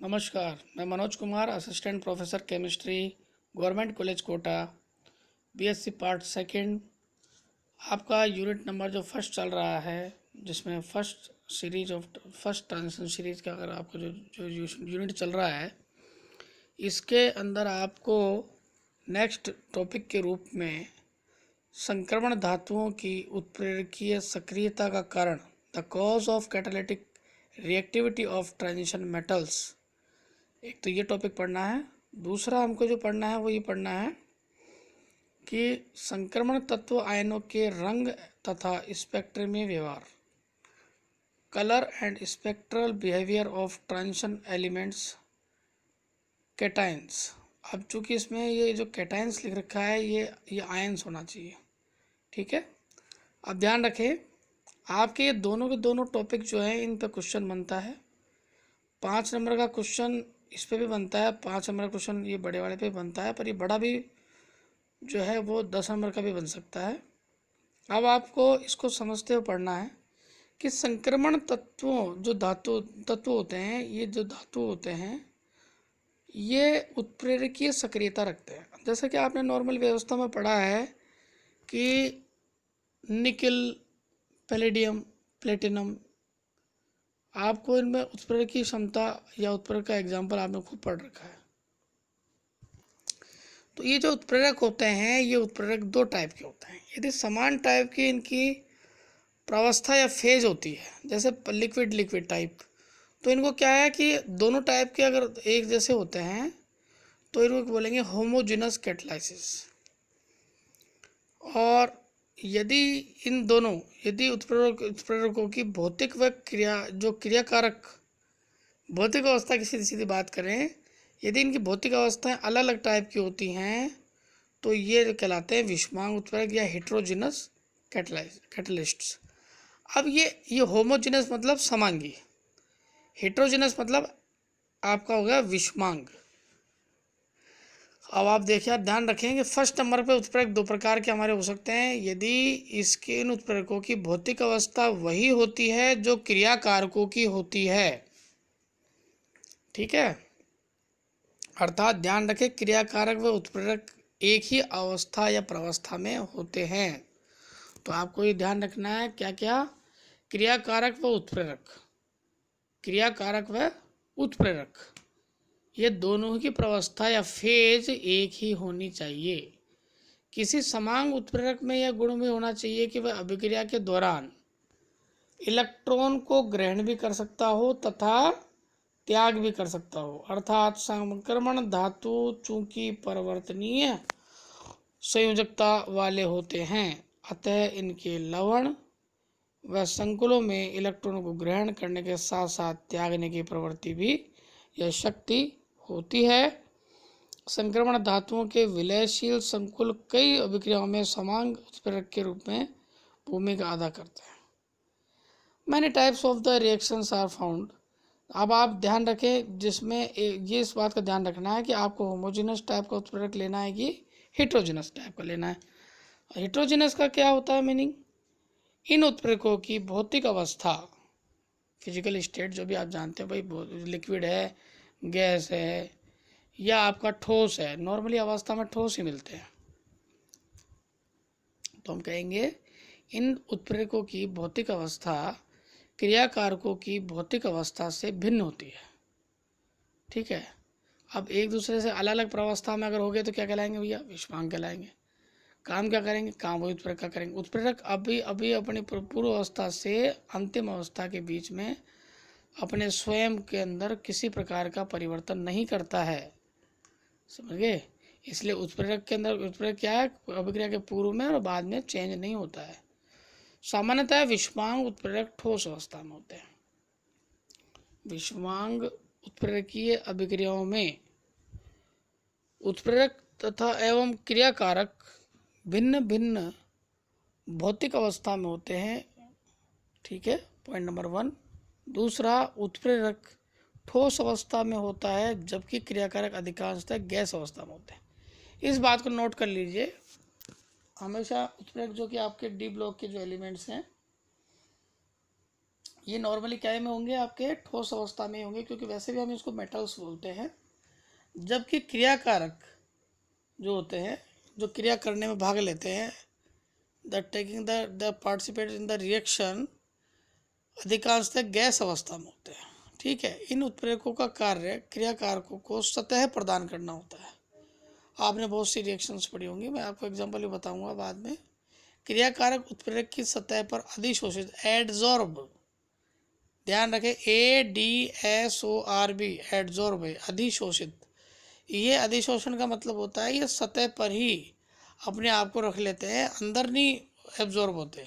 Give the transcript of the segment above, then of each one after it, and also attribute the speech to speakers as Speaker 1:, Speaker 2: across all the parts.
Speaker 1: नमस्कार, मैं Manoj Kumar, assistant professor chemistry, government college Kota, BSc part second. आपका यूनिट नंबर जो फर्स्ट चल रहा है, जिसमें फर्स्ट ट्रांजिशन सीरीज का अगर आपका जो यूनिट चल रहा है, इसके अंदर आपको नेक्स्ट टॉपिक के रूप में संक्रमण धातुओं की उत्प्रेरकीय सक्रियता का कारण, the cause of catalytic reactivity of transition metals, एक तो ये टॉपिक पढ़ना है। दूसरा हमको जो पढ़ना है वो ये पढ़ना है कि संक्रमण तत्व आयनों के रंग तथा स्पेक्ट्रमी व्यवहार, colour and spectral behaviour of transition elements cations. अब चूंकि इसमें ये जो कैटाइंस लिख रखा है ये आयंस होना चाहिए, ठीक है। अब ध्यान रखें, आपके ये दोनों के दोनों टॉपिक जो है इन पे क्वेश्चन बनता है। 5 नंबर का क्वेश्चन इस पे भी बनता है, 5 नंबर का क्वेश्चन ये बड़े वाले पे बनता है, पर ये बड़ा भी जो है वो 10 नंबर का भी बन सकता है। अब आपको इसको समझते हुए पढ़ना है कि संक्रमण तत्वों जो तत्व होते हैं, ये जो धातु होते हैं ये उत्प्रेरकीय सक्रियता रखते हैं। जैसा कि आपने नॉर्मल व्यवस्था में पढ़ा है कि निकिल, पैलेडियम, प्लेटिनम, आपको इनमें उत्प्रेरकीय क्षमता या उत्प्रेरक का एग्जाम्पल आपने खूब पढ़ रखा है। तो ये जो उत्प्रेरक होते हैं, ये उत्प्रेरक दो टाइप के होते हैं। यदि समान टाइप की इनकी प्रावस्था या फेज होती है, जैसे लिक्विड लिक्विड टाइप, तो इनको क्या है कि दोनों टाइप के अगर एक जैसे होते हैं तो इनको बोलेंगे होमोजिनस कैटालिसिस। और यदि उत्प्रेरकों की भौतिक व क्रियाकारक भौतिक अवस्था की सीधी सीधी बात करें, यदि इनकी भौतिक अवस्थाएं अलग अलग टाइप की होती हैं तो ये कहलाते हैं विषमांग उत्प्रेरक या हेट्रोजिनस कैटलिस्ट्स। अब ये होमोजिनस मतलब समांगी, हेट्रोजिनस मतलब आपका हो गया विषमांग। अब आप देखिए, आप ध्यान रखेंगे फर्स्ट नंबर पे उत्प्रेरक दो प्रकार के हमारे हो सकते हैं, यदि इसके इन उत्प्रेरकों की भौतिक अवस्था वही होती है जो क्रियाकारकों की होती है, ठीक है। अर्थात ध्यान रखें, क्रियाकारक व उत्प्रेरक एक ही अवस्था या प्रावस्था में होते हैं। तो आपको ये ध्यान रखना है क्या क्या, क्रियाकारक व उत्प्रेरक ये दोनों की प्रावस्था या फेज एक ही होनी चाहिए। किसी समान उत्प्रेरक में यह गुण भी होना चाहिए कि वह अभिक्रिया के दौरान इलेक्ट्रॉन को ग्रहण भी कर सकता हो तथा त्याग भी कर सकता हो। अर्थात संक्रमण धातु चूंकि परिवर्तनीय संयोजकता वाले होते हैं, अतः इनके लवण व संकुलों में इलेक्ट्रॉन को ग्रहण करने के साथ साथ त्यागने की प्रवृत्ति भी यह शक्ति होती है। संक्रमण धातुओं के विलयशील संकुल कई अभिक्रियाओं में समांग उत्प्रेरक के रूप में भूमिका अदा करते हैं। Many types of the reactions are found. अब आप ध्यान रखें, जिसमें ये इस बात का ध्यान रखना है कि आपको होमोजेनस टाइप का उत्प्रेरक लेना है कि हेट्रोजेनस टाइप का लेना है। हेट्रोजेनस का क्या होता है मीनिंग, इन उत्प्रेरकों की भौतिक अवस्था, फिजिकल स्टेट जो भी आप जानते हैं भाई, लिक्विड है, गैस है या आपका ठोस है, नॉर्मली अवस्था में ठोस ही मिलते हैं, तो हम कहेंगे इन उत्प्रेरकों की भौतिक अवस्था क्रियाकारकों की भौतिक अवस्था से भिन्न होती है, ठीक है। अब एक दूसरे से अलग अलग प्रावस्था में अगर हो गए तो क्या कहलाएंगे भैया, विषमांग कहलाएंगे। काम क्या करेंगे, काम वही उत्प्रेरक का करेंगे। उत्प्रेरक अभी अभी अपनी पूर्व अवस्था से अंतिम अवस्था के बीच में अपने स्वयं के अंदर किसी प्रकार का परिवर्तन नहीं करता है, समझ गए। इसलिए उत्प्रेरक के अंदर उत्प्रेरक क्या है, अभिक्रिया के पूर्व में और बाद में चेंज नहीं होता है। सामान्यतः विषमांग उत्प्रेरक ठोस अवस्था में होते हैं। विषमांग उत्प्रेरकीय अभिक्रियाओं में उत्प्रेरक तथा एवं क्रियाकारक भिन्न भिन्न भौतिक अवस्था में होते हैं, ठीक है, पॉइंट नंबर 1। दूसरा, उत्प्रेरक ठोस अवस्था में होता है जबकि क्रियाकारक अधिकांशतः गैस अवस्था में होते हैं। इस बात को नोट कर लीजिए, हमेशा उत्प्रेरक जो कि आपके डी ब्लॉक के जो एलिमेंट्स हैं ये नॉर्मली क्या में होंगे, आपके ठोस अवस्था में होंगे, क्योंकि वैसे भी हम इसको मेटल्स बोलते हैं। जबकि क्रियाकारक जो होते हैं, जो क्रिया करने में भाग लेते हैं, the taking the participate in the reaction, अधिकांशतः गैस अवस्था में होते हैं। ठीक है, इन उत्प्रेरकों का कार्य क्रियाकारकों को सतह प्रदान करना होता है। आपने बहुत सी रिएक्शंस पढ़ी होंगी, मैं आपको एग्जांपल भी बताऊंगा बाद में। क्रियाकारक उत्प्रेरक की सतह पर अधिशोषित, एडजॉर्ब, ध्यान रखें, ADSORB, एडजॉर्ब है, अधिशोषित। ये अधिशोषण का मतलब होता है ये सतह पर ही अपने आप को रख लेते हैं, अंदर नहीं एब्जॉर्ब होते।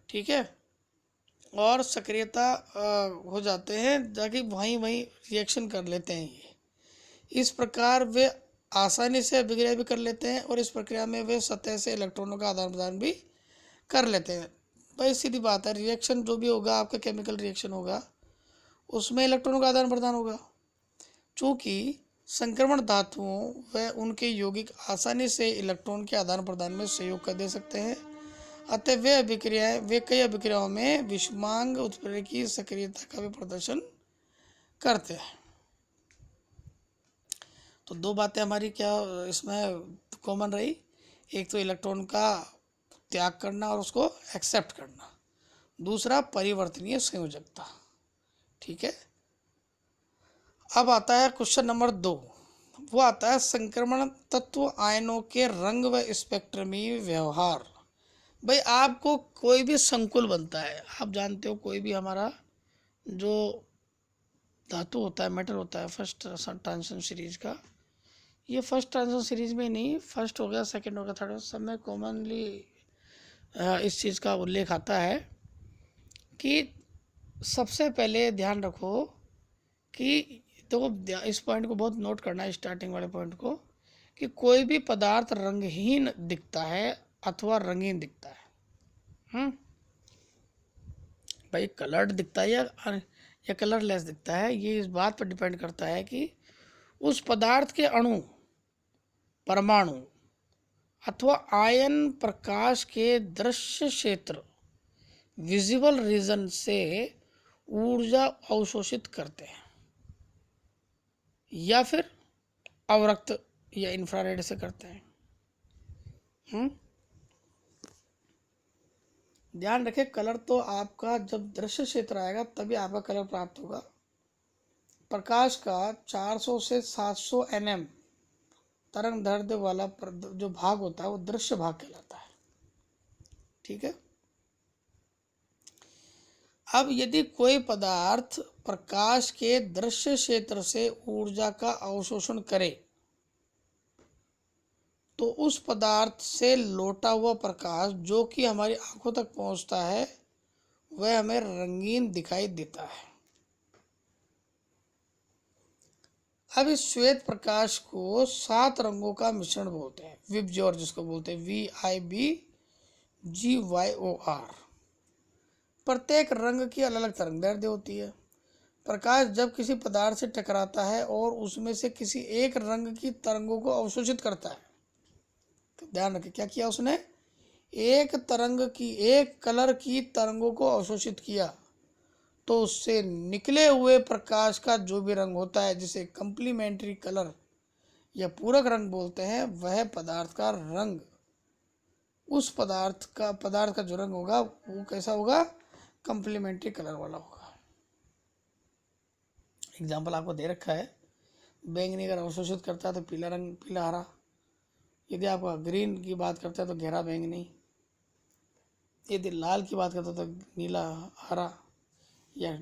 Speaker 1: ठीक है, और सक्रियता हो जाते हैं, ताकि वहीं वहीं रिएक्शन कर लेते हैं ये। इस प्रकार वे आसानी से अभिक्रिया भी कर लेते हैं, और इस प्रक्रिया में वे सतह से इलेक्ट्रॉनों का आदान प्रदान भी कर लेते हैं। भाई सीधी बात है, रिएक्शन जो भी होगा, आपका केमिकल रिएक्शन होगा, उसमें इलेक्ट्रॉनों का आदान प्रदान होगा। चूँकि संक्रमण धातुओं व उनके यौगिक आसानी से इलेक्ट्रॉन के आदान प्रदान में सहयोग कर दे सकते हैं, अतः वे कई अभिक्रियाओं में विषमांग उत्प्रेरक की सक्रियता का भी प्रदर्शन करते हैं। तो दो बातें हमारी क्या इसमें कॉमन रही, एक तो इलेक्ट्रॉन का त्याग करना और उसको एक्सेप्ट करना, दूसरा परिवर्तनीय संयोजकता। ठीक है, अब आता है क्वेश्चन नंबर 2, वो आता है संक्रमण तत्व आयनों के रंग व स्पेक्ट्रमी व्यवहार। भाई आपको कोई भी संकुल बनता है, आप जानते हो कोई भी हमारा जो धातु होता है, मेटल होता है, फर्स्ट ट्रांजिशन सीरीज का, ये फर्स्ट ट्रांजिशन सीरीज में नहीं, फर्स्ट हो गया, सेकंड हो गया, थर्ड, सब में कॉमनली इस चीज़ का उल्लेख आता है कि सबसे पहले ध्यान रखो कि तो इस पॉइंट को बहुत नोट करना है, स्टार्टिंग वाले पॉइंट को, कि कोई भी पदार्थ रंगहीन दिखता है अथवा रंगीन दिखता है। भाई कलर्ड दिखता है या कलरलेस दिखता है, ये इस बात पर डिपेंड करता है कि उस पदार्थ के अणु, परमाणु अथवा आयन प्रकाश के दृश्य क्षेत्र, विजिबल रीजन से ऊर्जा अवशोषित करते हैं, या फिर अवरक्त या इंफ्रारेड से करते हैं। ध्यान रखें, कलर तो आपका जब दृश्य क्षेत्र आएगा तभी आपका कलर प्राप्त होगा। प्रकाश का 400 से 700 nm तरंग दैर्ध्य वाला जो भाग होता है वो दृश्य भाग कहलाता है। ठीक है, अब यदि कोई पदार्थ प्रकाश के दृश्य क्षेत्र से ऊर्जा का अवशोषण करे तो उस पदार्थ से लौटा हुआ प्रकाश जो कि हमारी आंखों तक पहुंचता है वह हमें रंगीन दिखाई देता है। अब इस श्वेत प्रकाश को 7 रंगों का मिश्रण बोलते हैं, विबज्योर जिसको बोलते हैं, VIBGYOR। प्रत्येक रंग की अलग अलग तरंग दैर्ध्य होती है। प्रकाश जब किसी पदार्थ से टकराता है और उसमें से किसी एक रंग की तरंगों को अवशोषित करता है, तो ध्यान रखें क्या किया उसने, एक कलर की तरंगों को अवशोषित किया, तो उससे निकले हुए प्रकाश का जो भी रंग होता है, जिसे कंप्लीमेंट्री कलर या पूरक रंग बोलते हैं, वह पदार्थ का रंग, उस पदार्थ का जो रंग होगा वो कैसा होगा, कंप्लीमेंट्री कलर वाला होगा। एग्जाम्पल आपको दे रखा है, बैंगनी अगर अवशोषित करता है तो पीला रंग, पीला हरा। यदि आप ग्रीन की बात करते हैं तो गहरा बैंगनी, यदि लाल की बात करते हैं तो नीला हरा या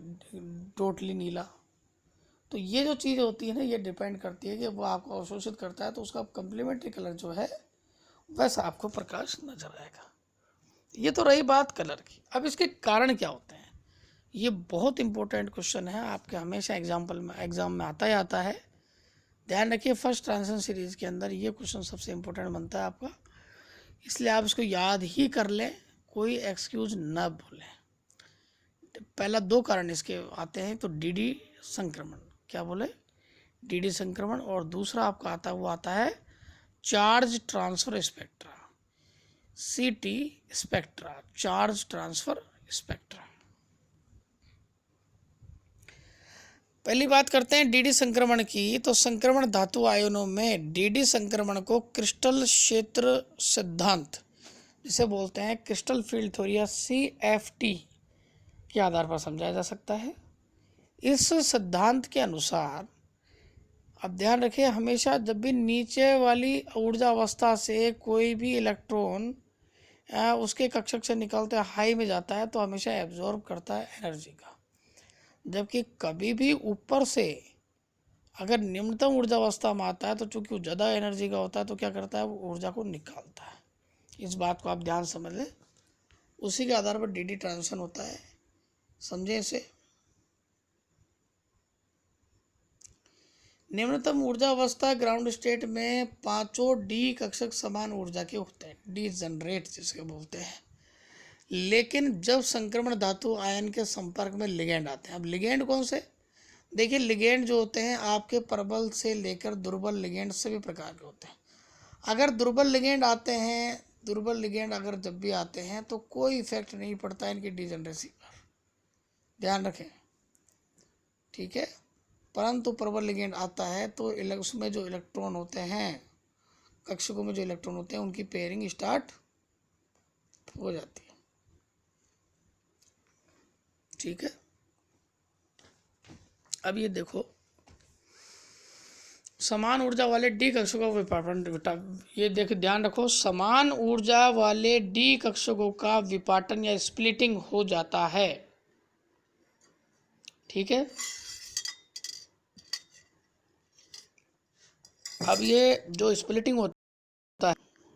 Speaker 1: टोटली नीला। तो ये जो चीज़ होती है ना, ये डिपेंड करती है कि वो आपको अवशोषित करता है तो उसका कंप्लीमेंट्री कलर जो है वैसा आपको प्रकाश नजर आएगा। ये तो रही बात कलर की। अब इसके कारण क्या होते हैं, ये बहुत इंपॉर्टेंट क्वेश्चन है, आपके हमेशा एग्जाम में आता ही आता है। ध्यान रखिए, फर्स्ट ट्रांजिशन सीरीज के अंदर ये क्वेश्चन सबसे इम्पोर्टेंट बनता है आपका, इसलिए आप इसको याद ही कर लें, कोई एक्सक्यूज न भूलें। पहला 2 कारण इसके आते हैं, तो डीडी संक्रमण, क्या बोले, डीडी संक्रमण, और दूसरा आपका आता है charge transfer spectra, CT spectra, charge transfer spectra. पहली बात करते हैं डीडी संक्रमण की। तो संक्रमण धातु आयनों में डीडी संक्रमण को क्रिस्टल क्षेत्र सिद्धांत जिसे बोलते हैं क्रिस्टल फील्ड थ्योरी या CFT के आधार पर समझाया जा सकता है। इस सिद्धांत के अनुसार अब ध्यान रखें, हमेशा जब भी नीचे वाली ऊर्जा अवस्था से कोई भी इलेक्ट्रॉन उसके कक्षक से निकलते हाई में जाता है तो हमेशा एब्जॉर्ब करता है एनर्जी का, जबकि कभी भी ऊपर से अगर निम्नतम ऊर्जा अवस्था में आता है तो चूंकि वो ज़्यादा एनर्जी का होता है तो क्या करता है, वो ऊर्जा को निकालता है। इस बात को आप ध्यान समझ लें, उसी के आधार पर डीडी ट्रांजिशन होता है, समझें इसे। निम्नतम ऊर्जा अवस्था ग्राउंड स्टेट में पांचों डी कक्षक समान ऊर्जा के होते हैं, डी जनरेट जिसके बोलते हैं। लेकिन जब संक्रमण धातु आयन के संपर्क में लिगेंड आते हैं, अब लिगेंड कौन से, देखिए लिगेंड जो होते हैं आपके प्रबल से लेकर दुर्बल लिगेंड सभी प्रकार के होते हैं। अगर दुर्बल लिगेंड आते हैं, दुर्बल लिगेंड अगर जब भी आते हैं तो कोई इफेक्ट नहीं पड़ता इनकी डीजनरेसी पर, ध्यान रखें, ठीक है। परंतु प्रबल लिगेंड आता है तो उसमें जो इलेक्ट्रॉन होते हैं, कक्षकों में जो इलेक्ट्रॉन होते हैं उनकी पेयरिंग स्टार्ट हो जाती है, ठीक है। अब ये देखो, समान ऊर्जा वाले डी कक्षकों का विपाटन, ये देख ध्यान रखो, समान ऊर्जा वाले डी कक्षकों का विपाटन या स्प्लिटिंग हो जाता है, ठीक है। अब ये जो स्प्लिटिंग होती